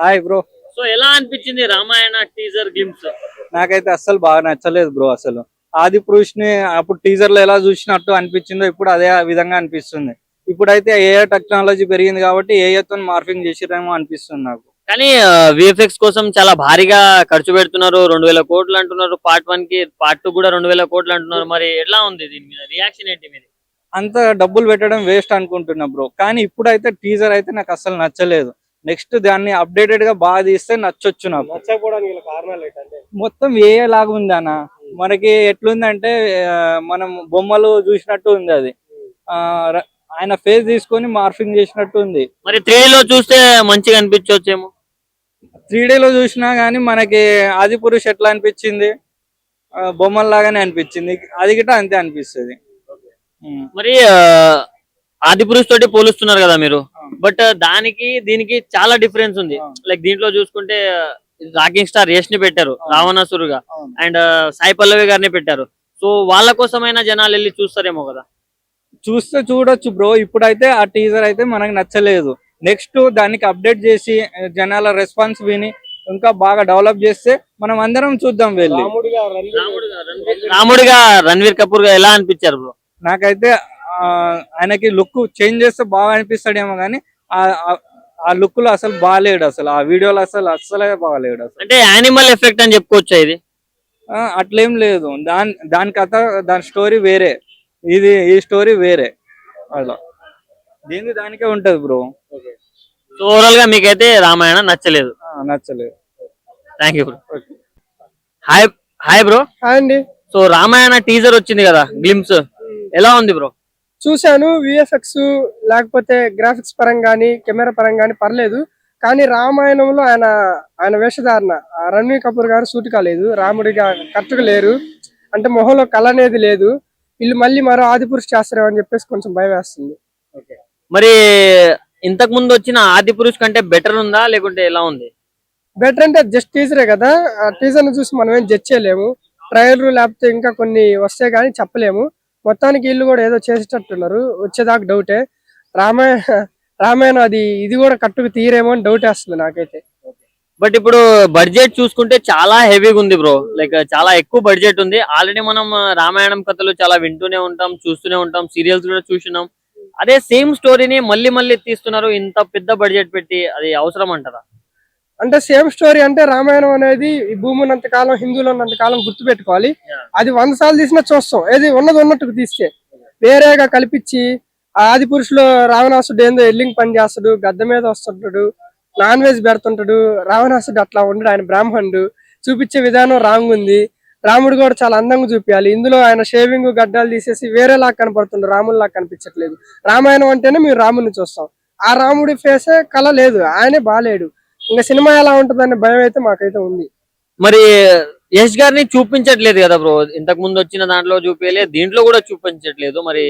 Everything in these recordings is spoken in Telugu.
Hi bro. సో ఎలా అనిపించింది రామాయణ టీజర్ గ్లింప్స్? నాకైతే అస్సలు బాగా నచ్చలేదు బ్రో. అసలు ఆది పురుష్ ని అప్పుడు టీజర్ లో ఎలా చూసినట్టు అనిపించిందో ఇప్పుడు అదే విధంగా అనిపిస్తుంది. ఇప్పుడైతే ఏఐ టెక్నాలజీ పెరిగింది కాబట్టి ఏఐతో మార్ఫింగ్ చేసిరేమో అనిపిస్తుంది నాకు. కానీ విఎఫ్ఎక్స్ కోసం చాలా భారీగా ఖర్చు పెడుతున్నారు. 2000 కోట్లు అంటున్నారు పార్ట్ 1 కి, పార్ట్ 2 కూడా 2000 కోట్లు అంటున్నారు. మరి ఎలా ఉంది దీని మీద రియాక్షన్ ఏంటి మీది? అంత డబ్బులు పెట్టడం వేస్ట్ అనుకుంటున్నా బ్రో. కానీ ఇప్పుడైతే టీజర్ అయితే నాకు అస్సలు నచ్చలేదు. నెక్స్ట్ దాన్ని అప్డేటెడ్ గా బాగా తీస్తే నచ్చొచ్చు నాకు. మొత్తం ఏఐ లాగా ఉంది అన్న. మనకి ఎట్లుందంటే మనం బొమ్మలు చూసినట్టు ఉంది అది. ఆయన ఫేస్ తీసుకొని మార్ఫింగ్ చేసినట్టు ఉంది. మరి 3D లో చూస్తే మంచిగా అనిపించవచ్చేమో. 3D లో చూసినా గానీ మనకి ఆది పురుష్ ఎట్లా అనిపించింది, బొమ్మల్లాగానే అనిపించింది. అది గిట్ట అంతే అనిపిస్తుంది. మరి ఆదిపురుష్ తోటి పోలుస్తున్నారు కదా మీరు, బట్ దానికి దీనికి చాలా డిఫరెన్స్ ఉంది. లైక్ దీంట్లో చూసుకుంటే రాకింగ్ స్టార్ యష్ ని పెట్టారు రావణాసురుగా, అండ్ సాయి పల్లవి గారిని పెట్టారు. సో వాళ్ళ కోసమైనా జనాలు వెళ్ళి చూస్తారేమో కదా. చూస్తే చూడొచ్చు బ్రో. ఇప్పుడైతే ఆ టీజర్ అయితే మనకు నచ్చలేదు. నెక్స్ట్ దానికి అప్డేట్ చేసి జనాల రెస్పాన్స్ విని ఇంకా బాగా డెవలప్ చేస్తే మనం అందరం చూద్దాం వెళ్ళి. రాముడిగా రణ్వీర్ కపూర్ గా ఎలా అనిపించారు బ్రో? నాకైతే ఆయనకి లుక్ చేంజ్ చేస్తే బాగా అనిపిస్తాడేమో కానీ ఆ లుక్ లో అసలు బాగాలేడు. అసలు ఆ వీడియోలో అసలే బాగాలేడు. అసలు అంటే యానిమల్ ఎఫెక్ట్ అని చెప్పుకోవచ్చా ఇది? అట్లేం లేదు. దాని కథ, దాని స్టోరీ వేరే, ఈ స్టోరీ వేరే. అలా దీనికి దానికే ఉంటది బ్రో. సో ఓవరాల్ గా మీకైతే రామాయణ నచ్చలేదు? నచ్చలేదు. Thank you bro. Hi hi bro. Hi అండి. సో రామాయణ టీజర్ వచ్చింది కదా, గ్లిమ్స్ ఎలా ఉంది బ్రో? చూశాను. విఎఫ్ఎక్స్ లేకపోతే గ్రాఫిక్స్ పరంగా కానీ కెమెరా పరంగా కానీ పర్లేదు. కానీ రామాయణంలో ఆయన వేషధారణ రణ్వీర్ కపూర్ గారు సూట్ కాలేదు. రాముడిగా కరెక్ట్గా లేరు. అంటే మొహంలో కళ అనేది లేదు. వీళ్ళు మళ్ళీ మరో ఆదిపురుష్ చేస్తారేమో అని చెప్పేసి కొంచెం భయం వేస్తుంది. మరి ఇంతకు ముందు వచ్చిన ఆదిపురుష్ కంటే బెటర్ ఉందా లేకుంటే ఎలా ఉంది? బెటర్ అంటే జస్ట్ టీజరే కదా. ఆ టీజర్ ని చూసి మనం ఏం జడ్జ్ చేయలేము. ట్రయల్ లేకపోతే ఇంకా కొన్ని వస్తే గానీ చెప్పలేము. మొత్తానికి వీళ్ళు కూడా ఏదో చేసేటట్టున్నారు. వచ్చేదాకా డౌటే. రామాయణ ఇది కూడా కట్టుకు తీరేమో అని డౌట్ వేస్తుంది నాకైతే. బట్ ఇప్పుడు బడ్జెట్ చూసుకుంటే చాలా హెవీగా ఉంది బ్రో. లైక్ చాలా ఎక్కువ బడ్జెట్ ఉంది. ఆల్రెడీ మనం రామాయణం కథలు చాలా వింటూనే ఉంటాం, చూస్తూనే ఉంటాం, సీరియల్స్ కూడా చూసినాం. అదే సేమ్ స్టోరీని మళ్ళీ మళ్ళీ తీస్తున్నారు ఇంత పెద్ద బడ్జెట్ పెట్టి. అది అవసరం అంటారా? అంటే సేమ్ స్టోరీ అంటే రామాయణం అనేది ఈ భూమి ఉన్నంత కాలం, హిందువులు ఉన్నంత కాలం గుర్తు పెట్టుకోవాలి. అది 100 సార్లు తీసినా చూస్తాం. ఏది ఉన్నది ఉన్నట్టుకు తీస్తే వేరేగా కల్పించి ఆది పురుషులో రావణాసుడు ఏందో ఎల్లింగ్ పని చేస్తాడు, గద్ద మీద వస్తుంటాడు, నాన్ వెజ్ పెడుతుంటాడు. రావణాసుడు అట్లా ఉండడు, ఆయన బ్రాహ్మణుడు. చూపించే విధానం రాంగ్ ఉంది. రాముడు కూడా చాలా అందంగా చూపించాలి. ఇందులో ఆయన షేవింగ్ గడ్డాలు తీసేసి వేరేలా కనపడుతుండ్రు, రాముడిలా కనిపించట్లేదు. రామాయణం అంటేనే మేము రాముడిని చూస్తాం. ఆ రాముడి ఫేసే కళ లేదు, ఆయనే బాలేడు. ఇంకా సినిమా ఎలా ఉంటుందనే భయం అయితే మాకైతే ఉంది. మరి యష్ గారిని చూపించట్లేదు కదా బ్రో. ఇంతకు ముందు వచ్చిన దాంట్లో చూపించలేదు, దీంట్లో కూడా చూపించట్లేదు. మరి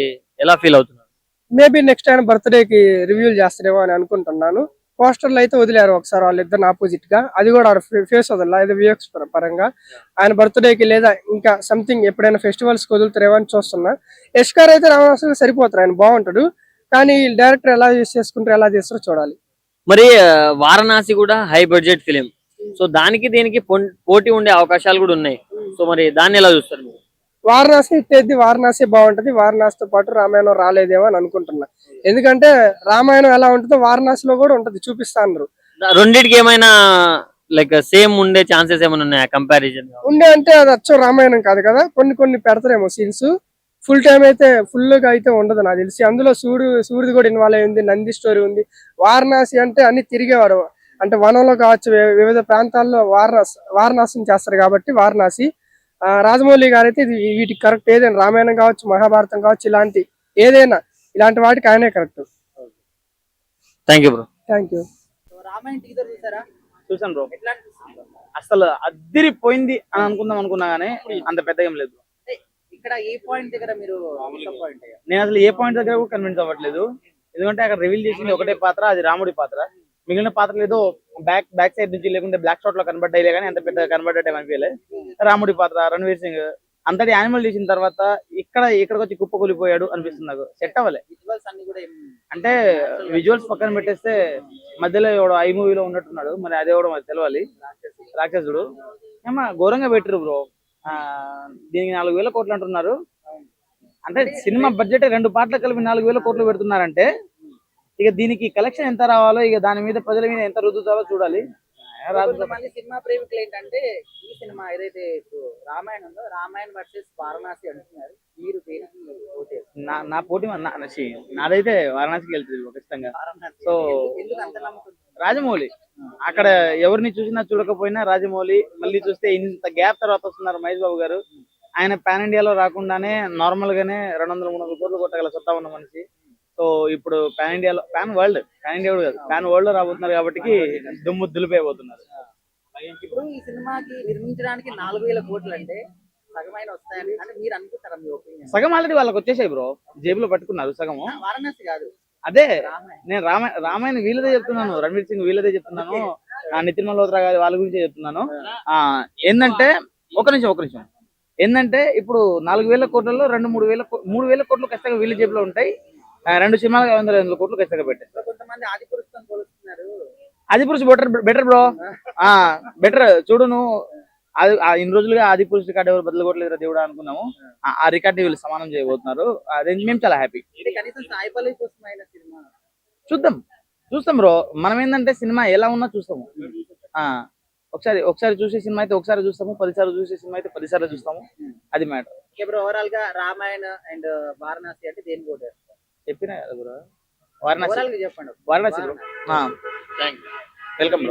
ఎలా ఫీల్ అవుతున్నారు? మేబీ నెక్స్ట్ ఆయన బర్త్డే కి రివ్యూలు చేస్తారేమో అని అనుకుంటున్నాను. పోస్టర్లు అయితే వదిలేరు ఒకసారి వాళ్ళిద్దరిని ఆపోజిట్ గా. అది కూడా ఫేస్ వదల ఏదో విఎక్స్ పరంగా ఆయన బర్త్డే కి లేదా ఇంకా సంథింగ్ ఎప్పుడైనా ఫెస్టివల్స్ వదులుతారేమో అని చూస్తున్నా. యష్ గారు అయితే రావణాసురుడు సరిపోతారు, ఆయన బాగుంటాడు. కానీ డైరెక్టర్ ఎలా యూస్ చేసుకుంటారో ఎలా చేస్తారో చూడాలి. మరి వారణాసి కూడా హై బడ్జెట్ ఫిలిం. సో దానికి దీనికి పోటీ ఉండే అవకాశాలు కూడా ఉన్నాయి. సో మరి దాన్ని ఎలా చూస్తారు మీరు? వారణాసి ఇట్టేది, వారణాసి బాగుంటది. వారణాసితో పాటు రామాయణం రాలేదేమో అని అనుకుంటున్నా. ఎందుకంటే రామాయణం ఎలా ఉంటుందో వారణాసిలో కూడా ఉంటది, చూపిస్తా అన్నారు. రెండింటికి ఏమైనా లైక్ సేమ్ ఉండే ఛాన్సెస్ ఏమైనా ఉన్నాయా కంపారిజన్? ఉండే అంటే అది అచ్చం రామాయణం కాదు కదా, కొన్ని పెడతారేమో సీన్స్. ఫుల్ టైం అయితే ఫుల్ గా అయితే ఉండదు నాకు తెలిసి. అందులో సూర్యుడు కూడా ఇన్వాల్వ్ అయింది, నంది స్టోరీ ఉంది. వారణాసి అంటే అన్ని తిరిగేవాడు, అంటే వనంలో కావచ్చు, వివిధ ప్రాంతాల్లో వారణాసిని చేస్తారు కాబట్టి వారణాసి. రాజమౌళి గారు అయితే వీటికి కరెక్ట్. ఏదైనా రామాయణం కావచ్చు, మహాభారతం కావచ్చు, ఇలాంటి వాటికి ఆయనే correct. Thank you bro. Thank you. చూసాను బ్రో. అసలు అద్దిరిపోయింది అని అనుకున్నా గానీ అంత పెద్ద ఏం లేదు. ఇక్కడ ఏ పాయింట్ దగ్గర మీరు నేను అసలు ఏ పాయింట్ దగ్గర కూడా కన్విన్స్ అవ్వట్లేదు. ఎందుకంటే అక్కడ రివీల్ చేసింది ఒకటే పాత్ర, అది రాముడి పాత్ర. మిగిలిన పాత్రలు ఏదో బ్యాక్ సైడ్ నుంచి లేకుంటే బ్లాక్ షాట్ లో కనబడ్డాయిలే కానీ అంత పెద్ద కనబడ్డట్టు అనిపించలేదు. రాముడి పాత్ర, రణ్వీర్ సింగ్ అంతటి యానిమల్ చేసిన తర్వాత ఇక్కడికి వచ్చి కుప్పకూలిపోయాడు అనిపిస్తుంది నాకు. సెట్ అవ్వలే. విజువల్స్ అన్ని కూడా అంటే విజువల్స్ పక్కన పెట్టేస్తే మధ్యలో ఎవడో ఐ మూవీలో ఉన్నట్టున్నాడు, మరి అదే ఎవడో మరి తెలవాలి. రాక్షసుడు ఏమా ఘోరంగా పెట్టరు బ్రో. దీనికి 4,000 కోట్లు అంటున్నారు. అంటే సినిమా బడ్జెట్ 2 పార్ట్లకు కలిపి 4,000 కోట్లు పెడుతున్నారంటే ఇక దీనికి కలెక్షన్ ఎంత రావాలో, ఇక దాని మీద ప్రజల మీద ఎంత రుద్దుతారో చూడాలి. కొంతమంది సినిమా ప్రేమికులు ఏంటంటే ఈ సినిమా ఏదైతే ఇప్పుడు రామాయణం ఉందో రామాయణ్ వర్సెస్ వారణాసి అంటున్నారు. మీరు దేనికి ఓటు వేస్తారు? నా పోటీ నాదైతే వారణాసికి వెళ్తుంది ఖచ్చితంగా. వారణాసి. సో ఎందుకు అంత నమ్మకం? రాజమౌళి అక్కడ ఎవరిని చూసినా చూడకపోయినా రాజమౌళి, మళ్ళీ చూస్తే ఇంత గ్యాప్ తర్వాత వస్తున్నారు మహేష్ బాబు గారు. ఆయన పాన్ ఇండియాలో రాకుండానే నార్మల్ గానే 200-300 కోట్లు కొట్టగల సత్తా ఉన్న మనిషి. సో ఇప్పుడు పాన్ ఇండియాలో, పాన్ వరల్డ్ లో రాబోతున్నారు కాబట్టి దుమ్ము దులిపోయబోతున్నారు. ఇప్పుడు ఈ సినిమాకి నిర్మించడానికి 4,000 కోట్లు అంటే సగమైన వస్తాయని అంటే మీరు అనుకుంటారా? మీ ఒపీనియన్? సగం ఆల్రెడీ వాళ్ళకి వచ్చేసాయి బ్రో, జేబులో పట్టుకున్నారు సగము. వారణాసి కాదు, అదే రామాయణ్. నేను రామాయణ వీళ్ళదే చెప్తున్నాను, రణ్వీర్ సింగ్ వీళ్ళదే చెప్తున్నాను, నితిన్ మల్హోత్రా గారి వాళ్ళ గురించే చెప్తున్నాను. ఏంటంటే ఒక నిమిషం ఏంటంటే ఇప్పుడు 4,000 కోట్లలో 3,000 కోట్లు ఖచ్చితంగా వీళ్ళ జేబులో ఉంటాయి. 2 సినిమాలు 500 కోట్లు ఖచ్చితంగా పెట్టారు. కొంతమంది ఆదిపురుషుతో పోలుస్తున్నారు. Adipurush better bro, better. చూడు నువ్వు ఇన్ని రోజులుగా ఆదిపురుష్ రికార్డు ఎవరు బదులు కొట్టలేదు దేవుడా అనుకున్నాము. ఆ రికార్డ్ వీళ్ళు సమానం చేయబోతున్నారు. అదే మేము చాలా హ్యాపీ. అంటే కనీసం సాయి పల్లవి కోసం అయిన సినిమా చూస్తాం బ్రో. మనం ఏంటంటే సినిమా ఎలా ఉన్నా చూస్తాము. ఒకసారి చూసే సినిమా అయితే ఒకసారి చూస్తాము, 10 సార్లు చూసే సినిమా అయితే 10 సార్లు చూస్తాము. అది మ్యాటర్. ఇప్పుడు ఓవరాల్ గా రామాయణ అండ్ వారణాసి అంటే దేని ఓటు వేస్తారు? చెప్పినా కదా బ్రో, వారణాసి. ఓవరాల్ గా చెప్పండి. Varanasi bro. Thank you. Welcome bro.